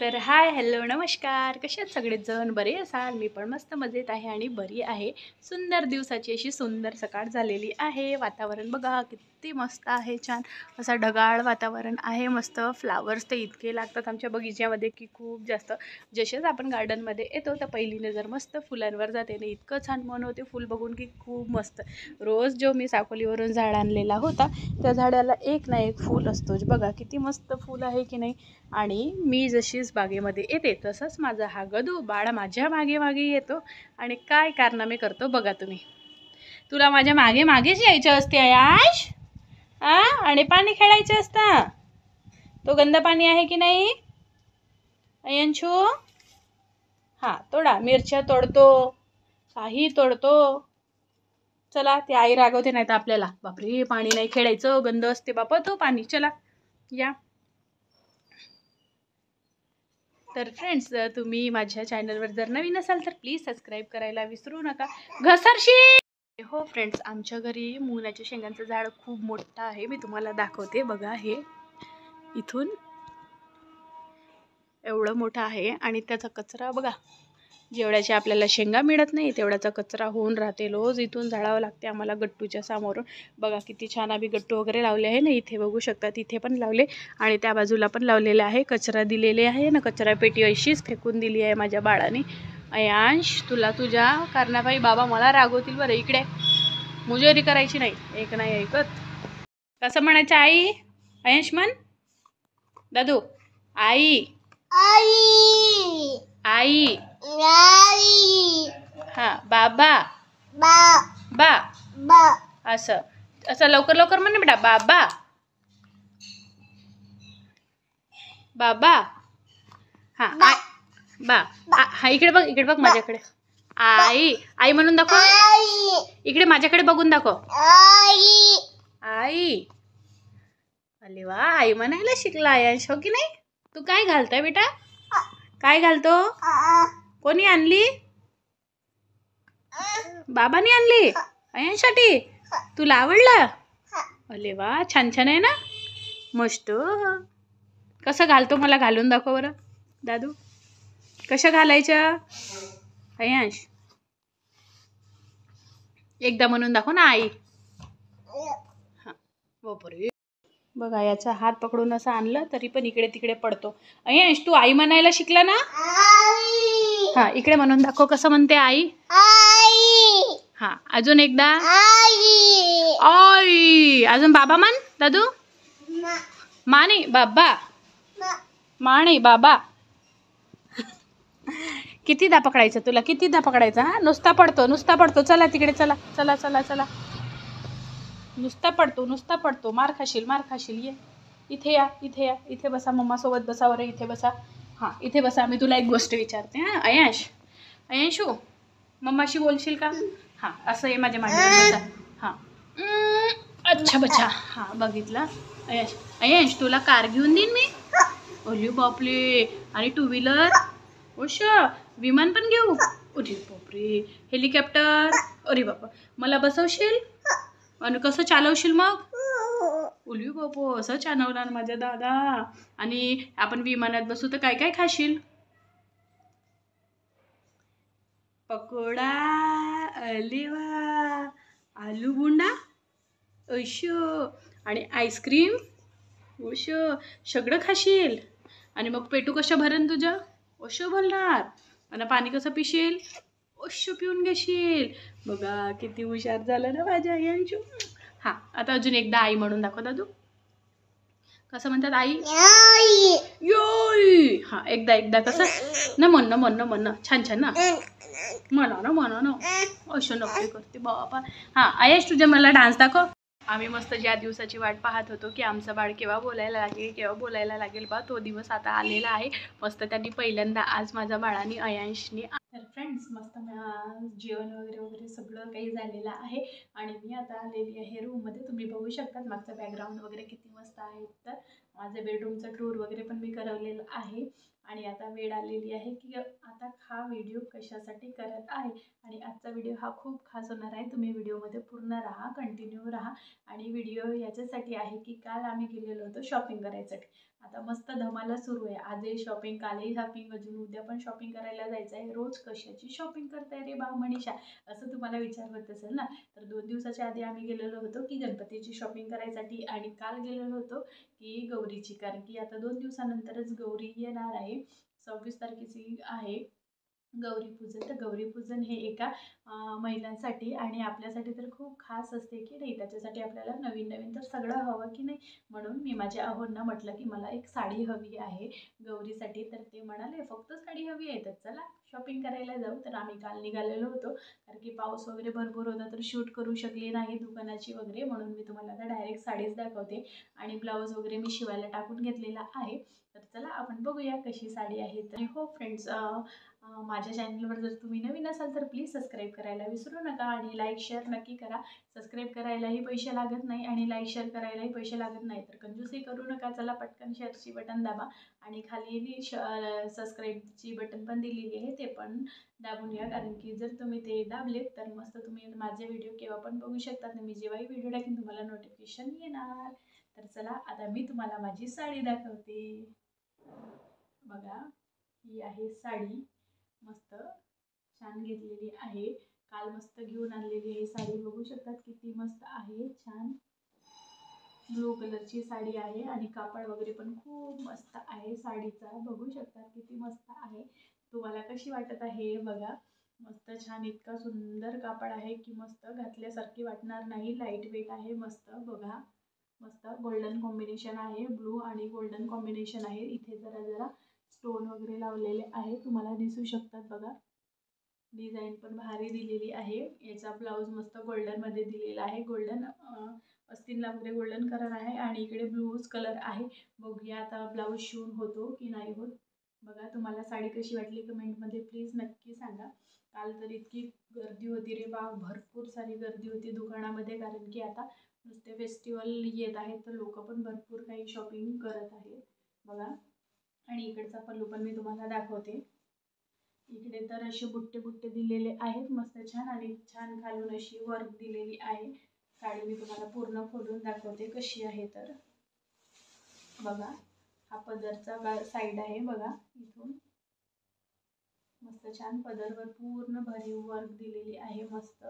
तर hi hello नमस्कार, कसे आहेत सगळेजण? बरे असाल? मी पण मस्त मजेत आहे आणि बरी आहे. सुंदर दिवसाची अशी सुंदर सकाळ झालेली आहे. वातावरण बघा किती मस्त आहे, छान असा ढगाळ वातावरण आहे. मस्त फ्लावर्स तर इतके लागतात आमच्या बगीच्यामध्ये की खूप जास्त. जसेच आपण गार्डनमध्ये येतो तर पहिली नजर मस्त फुलांवर जाते आणि इतकं छान मन होते फुल बघून की खूप मस्त. रोज जो मी साकोलीवरून झाड आणलेला होता त्या झाडाला एक ना एक फूल असतोच. बघा किती मस्त फूल आहे की नाही. आणि मी जशीच बागेमध्ये येते तसंच माझा हा गदू बाळ माझ्या मागे मागे येतो आणि काय कारनामे करतो बघा तुम्ही. तुला माझ्या मागे मागेच यायचं असते आयाश, आणि पाणी खेळायचं असतं. तो गंद पाणी आहे की नाही अयंशू? हा, तोडा. मिरच्या तोडतो, काही तोडतो. चला, ती आई रागवते नाही तर आपल्याला. बापरे, पाणी नाही खेळायचं, गंद असते बापा तो पाणी. चला या. तर फ्रेंड्स, तुम्ही माझ्या चॅनलवर जर नवीन असाल तर प्लीज सबस्क्राईब करायला विसरू नका. घसरशी. हो फ्रेंड्स, आमच्या घरी मुगाच्या शेंगांचं झाड खूप मोठं आहे. मी तुम्हाला दाखवते बघा. हे इथून एवढं मोठं आहे आणि त्याचा कचरा बघा. जेवढ्याचे आपल्याला शेंगा मिळत नाही तेवढ्याचा कचरा होऊन राहते. रोज इथून झाडावं लागते आम्हाला गट्टूच्या समोरून. बघा किती छान आम्ही गट्टू वगैरे लावले आहे ना. इथे बघू शकता, तिथे पण लावले आणि त्या बाजूला पण लावलेले आहे. कचरा दिलेले आहे ना, कचरा पेटी अशीच फेकून दिली आहे माझ्या बाळाने. अयांश, तुला तुझ्या कारणाबाई बाबा मला रागवतील बरं. इकडे मुजेरी करायची नाही, एक नाही ऐकत. कसं म्हणायचं आई? अयांश म्हण. दादू, आई आई आई. हा, बाबा बा बा. असं असं लवकर लवकर म्हण बेटा. बाबा बाबा. हा बा. हा, इकडे बघ, इकडे बघ माझ्याकडे. आई आई म्हणून दाखव. इकडे माझ्याकडे बघून दाखव. आई. अरे वा, आई म्हणायला शिकला अयांश, हो की नाही? तू काय घालताय बेटा? काय घालतो? कोणी आणली? बाबांनी आणली अयांसाठी. तुला आवडलं? अरे वा, छान छान आहे ना, मस्त. कसं घालतो मला घालून दाखव बरं दादू. कसं घालायचं अयांश? एकदा म्हणून दाखव ना आई. हा, बापरे. बघा, याचा हात पकडून असं आणलं तरी पण इकडे तिकडे पडतो. अयांश, तू आई म्हणायला शिकला ना? हा, इकडे म्हणून दाखव कसं म्हणते आई. हा, अजून एकदा आई. अजून बाबा म्हण दादू. मा नाही बाबा. मा नाही बाबा. कितीदा पकडायचं तुला? कितीदा पकडायचा? हा, नुसता पडतो, नुसता पडतो. चला तिकडे, चला चला चला चला. नुसता पडतो, नुसता पडतो. मार खाशील, मार खाशील. ये इथे या, इथे या, इथे बसा. मम्मा सोबत बसा बरं, इथे बसा. हां, इथे बसा. मी तुला एक गोष्ट विचारते. हां अयांश, अयांशू, मम्माशी बोलशील का? हां, असं आहे माझ्या मांडीवर बसा. हां, अच्छा बच्चा. हां, बघितलं अयांश. अयांश, तुला कार घेऊन देईन मी. अरे बापले. आणि टू व्हीलर, ओश, विमान पण घेऊ. अरे बापरे. हेलिकॉप्टर. अरे बापा, मला बसवशील आणि कसं चालवशील मग? उली बापो, असं चालवणार माझ्या दादा. आणि आपण विमानात बसू तर काय काय खाशील? पकोडा, अलिवा, आलू बुंडा, अशो, आणि आईस्क्रीम, ओशो, सगळं खाशील. आणि मग पेटू कसं भरेन तुझं? ओशो भरणार. आणि पाणी कसं पिशील? ओशो पिऊन घेशील. बघा किती हुशार झालं ना माझ्या अयांशू. हां, आता अजून एकदा आई म्हणून दाखव दादू. कसं म्हणतात आई? योई. हां, एकदा एकदा कसं न म्हण, म्हण न म्हण. छान छान ना, म्हणा ना, म्हणा ना. असं नक्की करते बाबा. हां अयश, तुझ्या मला डान्स दाखव. आम्ही मस्त ज्या दिवसाची वाट पाहत होतो की आमचं बाळ केव्हा बोलायला लागेल, केव्हा बोलायला लागेल बा, तो दिवस आता आलेला आहे. मस्त त्यांनी पहिल्यांदा आज माझ्या बाळाने अयांशने. तर फ्रेंड्स, मस्त जेवण वगैरे वगैरे सगळं काही झालेलं आहे आणि मी आता आलेली आहे रूममध्ये. तुम्ही बघू शकता मागचं बॅकग्राऊंड वगैरे किती मस्त आहे. तर माझं बेडरूमचं टूर वगैरे पण मी करवलेलं आहे आणि आता वेळ आलेली आहे की आता हा व्हिडिओ कशासाठी करत आहे. आणि आजचा व्हिडिओ हा खूप खास होणार आहे. तुम्ही व्हिडिओमध्ये पूर्ण राहा, कंटिन्यू राहा. आणि व्हिडिओ याच्यासाठी आहे की काल आम्ही गेलेलो होतो शॉपिंग करायसाठी. आता मस्त धमाला सुरू आहे. आजही शॉपिंग, कालही शॉपिंग, अजून उद्या पण शॉपिंग करायला जायचं आहे. रोज कशाची शॉपिंग करताय रे बा मनीषा, असं तुम्हाला विचार होत असेल ना. तर 2 दिवसाच्या आधी आम्ही गेलेलो होतो की गणपतीची शॉपिंग करायसाठी, आणि काल गेलेलो होतो की गौरीची, कारण की आता 2 दिवसानंतरच गौरी येणार आहे. 26 तारखेची आहे गौरीपूजन. तर गौरीपूजन हे एका महिलांसाठी आणि आपल्यासाठी तर खूप खास असते की नाही. त्याच्यासाठी आपल्याला नवीन नवीन तर सगळं हवं की नाही. म्हणून मी माझ्या अहोंना म्हटलं की मला एक साडी हवी आहे गौरीसाठी. तर ते म्हणाले फक्त साडी हवी आहे, तर चला शॉपिंग करायला जाऊ. तर आम्ही काल निघालेलो होतो, कारण की पाऊस वगैरे भरपूर होता तर शूट करू शकले नाही दुकानाची वगैरे. म्हणून मी तुम्हाला आता डायरेक्ट साडीच दाखवते आणि ब्लाऊज वगैरे मी शिवायला टाकून घेतलेला आहे. तर चला आपण बघूया कशी साडी आहे. तर हो फ्रेंड्स, माझ्या चॅनलवर जर तुम्ही नवीन असाल तर प्लीज सबस्क्राईब करायला विसरू नका आणि लाईक शेअर नक्की करा. सबस्क्राईब करायलाही पैसे लागत नाही आणि लाईक शेअर करायलाही पैसे लागत नाही, तर कंजूसही करू नका. चला पटकन शेअरची बटन दाबा आणि खाली सबस्क्राईबची बटन पण दिलेली आहे, ते पण दाबून घ्या. कारण की जर तुम्ही ते दाबलेत तर मस्त तुम्ही माझे व्हिडिओ केव्हा पण बघू शकतात. मी जेव्हाही व्हिडिओ टाकेन तुम्हाला नोटिफिकेशन येणार. तर चला आता मी तुम्हाला माझी साडी दाखवते. बघा, ही आहे साडी, मस्त छान घेतलेली आहे. काल मस्त घेऊन आणलेली आहे साडी. बघू शकतात किती मस्त आहे, छान ब्लू कलरची साडी आहे आणि कापड वगैरे पण खूप मस्त आहे साडीचा. बघू शकतात किती मस्त आहे. तुम्हाला कशी वाटत आहे बघा, मस्त छान, इतका सुंदर कापड आहे की मस्त घातल्यासारखी वाटणार नाही. लाईट वेट आहे मस्त. बघा मस्त गोल्डन कॉम्बिनेशन आहे, ब्लू आणि गोल्डन कॉम्बिनेशन आहे. इथे जरा जरा स्टोन वगैरे लावलेले आहे, तुम्हाला दिसू शकतात बघा. डिझाईन पण भारी दिलेली आहे. याचा ब्लाऊज मस्त गोल्डनमध्ये दिलेला आहे. गोल्डन अस्तीनला वगैरे गोल्डन कलर आहे आणि इकडे ब्लूज कलर आहे. बघूया आता ब्लाऊज शिवून होतो की नाही होत. बघा, तुम्हाला साडी कशी वाटली कमेंटमध्ये प्लीज नक्की सांगा. काल तर इतकी गर्दी होती रे बा, भरपूर सारी गर्दी होती दुकानामध्ये, कारण की आता नुसते फेस्टिवल येत आहेत तर लोक पण भरपूर काही शॉपिंग करत आहेत. बघा, आणि इकडचा पल्लू पण मी तुम्हाला दाखवते. इकडे तर असे बुट्टे बुट्टे दिलेले आहेत मस्त छान, आणि छान खालून अशी वर्क दिलेली आहे. साडी मी तुम्हाला पूर्ण खोलून दाखवते कशी आहे. तर बघा, हा पदरचा साईड आहे बघा, इथून मस्त छान पदरवर पूर्ण भरीव वर्क दिलेली आहे मस्त,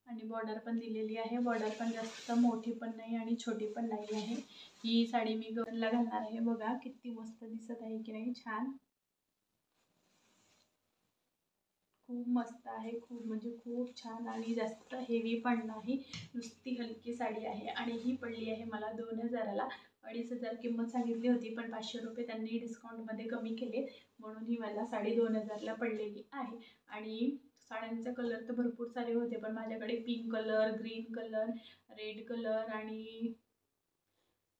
आणि बॉर्डर पण दिलेली आहे. बॉर्डर पण जास्त मोठी पण नाही आणि छोटी पण नाही आहे. ही साडी मी गौरीला घालणार आहे. बघा किती मस्त दिसत आहे की नाही, छान, खूप मस्त आहे, खूप म्हणजे खूप छान, आणि जास्त हेवी पण नाही, नुसती हलकी साडी आहे. आणि ही पडली आहे मला 2000ला. 2500 किंमत सांगितली होती, पण 500 रुपये त्यांनी डिस्काउंटमध्ये कमी केले, म्हणून ही मला साडी 2000ला पडलेली आहे. आणि साड्यांचे कलर तर भरपूर सारे होते, पण माझ्याकडे pink colour, green colour, red colour आणि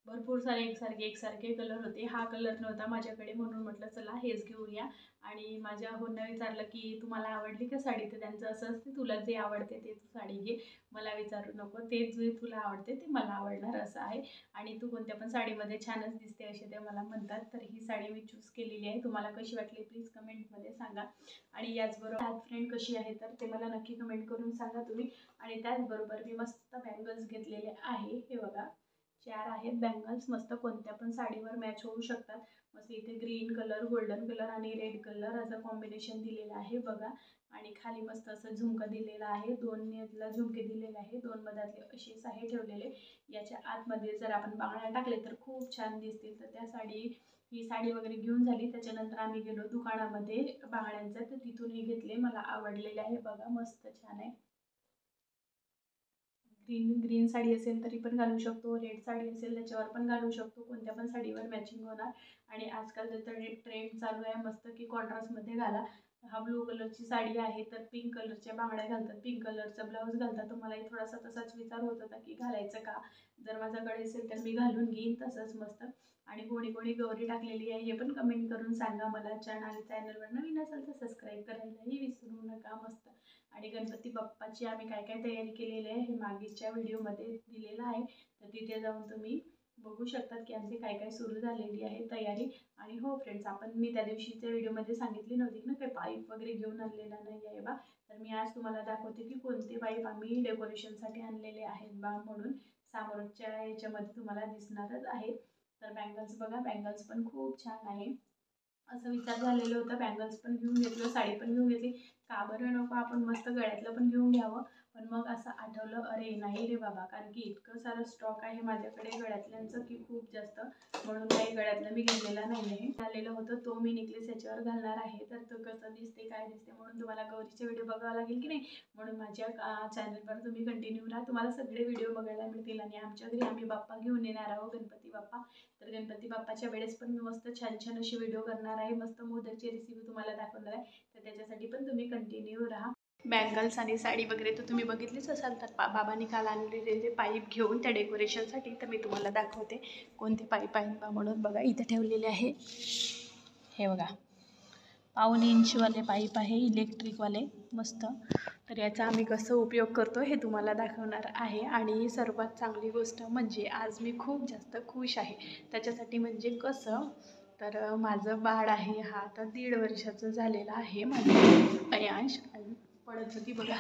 भरपूर सारे एकसारखे कलर होते. हा कलर नव्हता माझ्याकडे, म्हणून म्हटलं चला हेच घेऊया. आणि माझ्या अहोंना विचारलं की तुम्हाला आवडली का साडी, तर त्यांचं असं असते तुला जे आवडते ते तू साडी घे, मला विचारू नको, ते जे तुला आवडते ते मला आवडणार असं आहे. आणि तू कोणत्या पण साडीमध्ये छानच दिसते असे ते मला म्हणतात. तर ही साडी मी चूज केलेली आहे. तुम्हाला कशी वाटली प्लीज कमेंटमध्ये सांगा. आणि याचबरोबर आज फ्रेंड कशी आहे तर ते मला नक्की कमेंट करून सांगा तुम्ही. आणि त्याचबरोबर मी मस्त बँगल्स घेतलेले आहे. हे बघा, 4 आहेत बँगल्स, मस्त कोणत्या पण साडीवर मॅच होऊ शकतात. मस्त इथे ग्रीन कलर, गोल्डन कलर आणि रेड कलर असं कॉम्बिनेशन दिलेलं आहे बघा. आणि खाली मस्त असं झुमका दिलेला आहे, 2 यातला झुमके दिलेले आहे, 2 मधातले असेच आहे ठेवलेले. याच्या आतमध्ये जर आपण बांगड्या टाकले तर खूप छान दिसतील. तर ही साडी वगैरे घेऊन झाली, त्याच्यानंतर आम्ही गेलो दुकानामध्ये बांगड्यांचं, तर तिथूनही घेतले, मला आवडलेले आहे बघा, मस्त छान आहे. ग्रीन साडी असेल तरी पण घालू शकतो, रेड साडी असेल त्याच्यावर पण घालू शकतो, कोणत्या पण साडीवर मॅचिंग होणार. आणि आजकाल तर ट्रेंड चालू आहे मस्त की कॉन्ट्रास्टमध्ये घाला. हा ब्लू कलरची साडी आहे तर पिंक कलरच्या बांगड्या घालतात, पिंक कलरचा ब्लाऊज घालतात. तर मलाही थोडासा तसाच विचार होत होता की घालायचं का, जर माझ्याकडे असेल तर मी घालून घेईन तसंच मस्त. आणि कोणी कोणी गौरी टाकलेली आहे हे पण कमेंट करून सांगा मला. चॅनलवर नवीन असेल तर सबस्क्राईब करायलाही विसरू नका. मस्त. आणि गणपती बाप्पाची आम्ही काय काय तयारी केलेली आहे हे मागीच्या व्हिडिओमध्ये दिलेलं आहे, तर तिथे जाऊन तुम्ही बघू शकतात की आमची काय काय सुरू झालेली आहे तयारी. आणि हो फ्रेंड्स, मी त्या दिवशीच्या व्हिडिओमध्ये सांगितली नव्हती ना काही पाईप वगैरे घेऊन आणलेला नाही आहे बा. तर मी आज तुम्हाला दाखवते की कोणते पाईप आम्ही डेकोरेशनसाठी आणलेले आहेत बा म्हणून. समोरच्या याच्यामध्ये तुम्हाला दिसणारच आहे. तर बँगल्स बघा, बँगल्स पण खूप छान आहे. असं विचार झालेलं होतं बँगल्स पण घेऊन घेतलं, साडी पण घेऊन घेतली. का बरं नको आपण मस्त गळ्यातलं पण घेऊन घ्यावं. पण मग असं आठवलं, अरे नाही रे बाबा, कारण की इतकं सारं स्टॉक आहे माझ्याकडे गळ्यातल्यांचं की खूप जास्त. म्हणून काही गळ्यातलं मी घेतलेला नाही आहे. झालेलं होतं तो मी नेकलेस याच्यावर घालणार आहे. तर तो कसं दिसते काय दिसते म्हणून तुम्हाला गौरीचे व्हिडिओ बघावा लागेल की नाही. म्हणून माझ्या चॅनलवर तुम्ही कंटिन्यू राहा, तुम्हाला सगळे व्हिडिओ बघायला मिळतील. आणि आमच्या घरी आम्ही बाप्पा घेऊन येणार आहोत, गणपती बाप्पा. तर गणपती बाप्पाच्या वेळेस पण मी मस्त छान छान असे व्हिडिओ करणार आहे. मस्त मोदकची रेसिपी तुम्हाला दाखवणार आहे. तर त्याच्यासाठी पण तुम्ही कंटिन्यू राहा. बँगल्स आणि साडी वगैरे तर तुम्ही बघितलीच असाल. तर बाबांनी काल आणलेले पाईप घेऊन त्या डेकोरेशनसाठी तर मी तुम्हाला दाखवते कोणते पाईप आहेत बा म्हणून. बघा इथे ठेवलेले आहे, हे बघा 1.5 इंचवाले पाईप आहे, इलेक्ट्रिकवाले मस्त. तर याचा आम्ही कसं उपयोग करतो हे तुम्हाला दाखवणार आहे. आणि सर्वात चांगली गोष्ट म्हणजे आज मी खूप जास्त खुश आहे. त्याच्यासाठी म्हणजे कसं, तर माझं बाळ आहे, हा आता 1.5 वर्षाचं झालेलं आहे. माझं अयांश पडत होती बघा.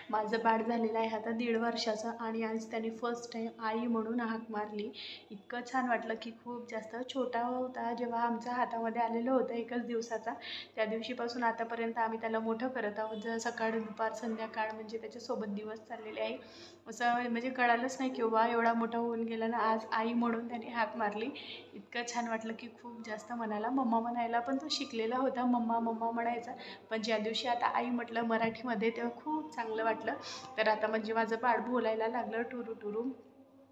माझं बाळ झालेलं आहे आता 1.5 वर्षाचं. आणि आज त्याने फर्स्ट टाईम आई म्हणून हाक मारली. इतकं छान वाटलं की खूप जास्त. छोटा होता जेव्हा आमच्या हातामध्ये आलेलं होतं, एकच दिवसाचा, त्या दिवशीपासून आतापर्यंत आम्ही त्याला मोठं करत आहोत. जर सकाळ दुपार संध्याकाळ म्हणजे त्याच्यासोबत दिवस चाललेले आहे. असं म्हणजे कळालंच नाही केव्हा एवढा मोठा होऊन गेला ना. आज आई म्हणून त्याने हाक मारली. इतकं छान वाटलं की खूप जास्त. मनाला मम्मा म्हणायला पण तो शिकलेला होता, मम्मा मम्मा म्हणायचा. पण ज्या दिवशी आता आई म्हटलं मराठीमध्ये तेव्हा खूप चांगलं वाटलं. तर आता म्हणजे माझं बाळ बोलायला लागलं टुरू टुरू.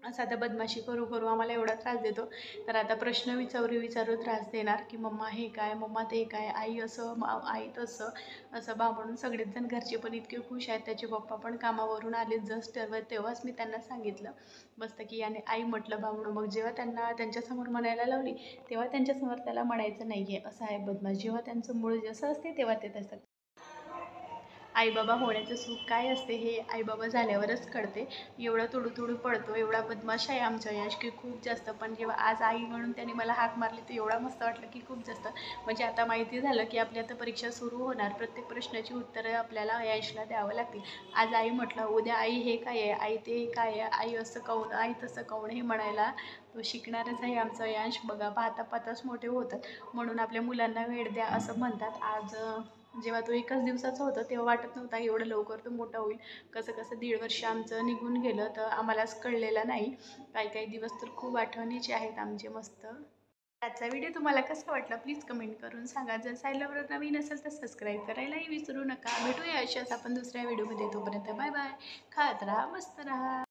असं आता बदमाशी करू करू आम्हाला एवढा त्रास देतो. तर आता प्रश्न विचारू त्रास देणार की मम्मा हे काय, मम्मा ते काय, आई असं, आई तसं, असं बा म्हणून. सगळेच जण घरचे पण इतके खुश आहेत. त्याचे पप्पा पण कामावरून आले जस्ट, तेव्हाच मी त्यांना सांगितलं मस्त की याने आई म्हटलं बा म्हणून. मग जेव्हा त्यांना त्यांच्यासमोर म्हणायला लावली तेव्हा त्यांच्यासमोर त्याला म्हणायचं नाही आहे. असं आहे बदमाश. जेव्हा त्यांचं मूळ जसं असते तेव्हा ते तसं. आईबाबा होण्याचं सुख काय असते हे आईबाबा झाल्यावरच कळते. एवढा तुडू पडतो, एवढा बदमाश आहे आमचा यश की खूप जास्त. पण जेव्हा आज आई म्हणून त्याने मला हाक मारली तर एवढा मस्त वाटलं की खूप जास्त. म्हणजे आता माहिती झालं की आपली आता परीक्षा सुरू होणार, प्रत्येक प्रश्नाची उत्तरं आपल्याला यशला द्यावं लागतील. आज आई म्हटलं, उद्या आई हे काय आहे, आई ते काय आहे, आई असं काऊन, आई तसं काऊन, हे म्हणायला तो शिकणारच आहे आमचा यश. बघा पाहता पाहताच मोठे होतात. म्हणून आपल्या मुलांना वेळ द्या असं म्हणतात. आज जेव्हा तो एकच दिवसाचा होता तेव्हा वाटत नव्हता एवढं लवकर तो मोठा होईल. कसं कसं 1.5 वर्ष आमचं निघून गेलं तर आम्हालाच कळलेलं नाही. काही काही दिवस तर खूप आठवणीचे आहेत आमचे मस्त. आजचा व्हिडिओ तुम्हाला कसा वाटला प्लीज कमेंट करून सांगा. जर चॅनलवर नवीन असेल तर सबस्क्राईब करायलाही विसरू नका. भेटूया अशाच आपण दुसऱ्या व्हिडिओमध्ये. तोपर्यंत बाय बाय. खात राहा, मस्त राहा.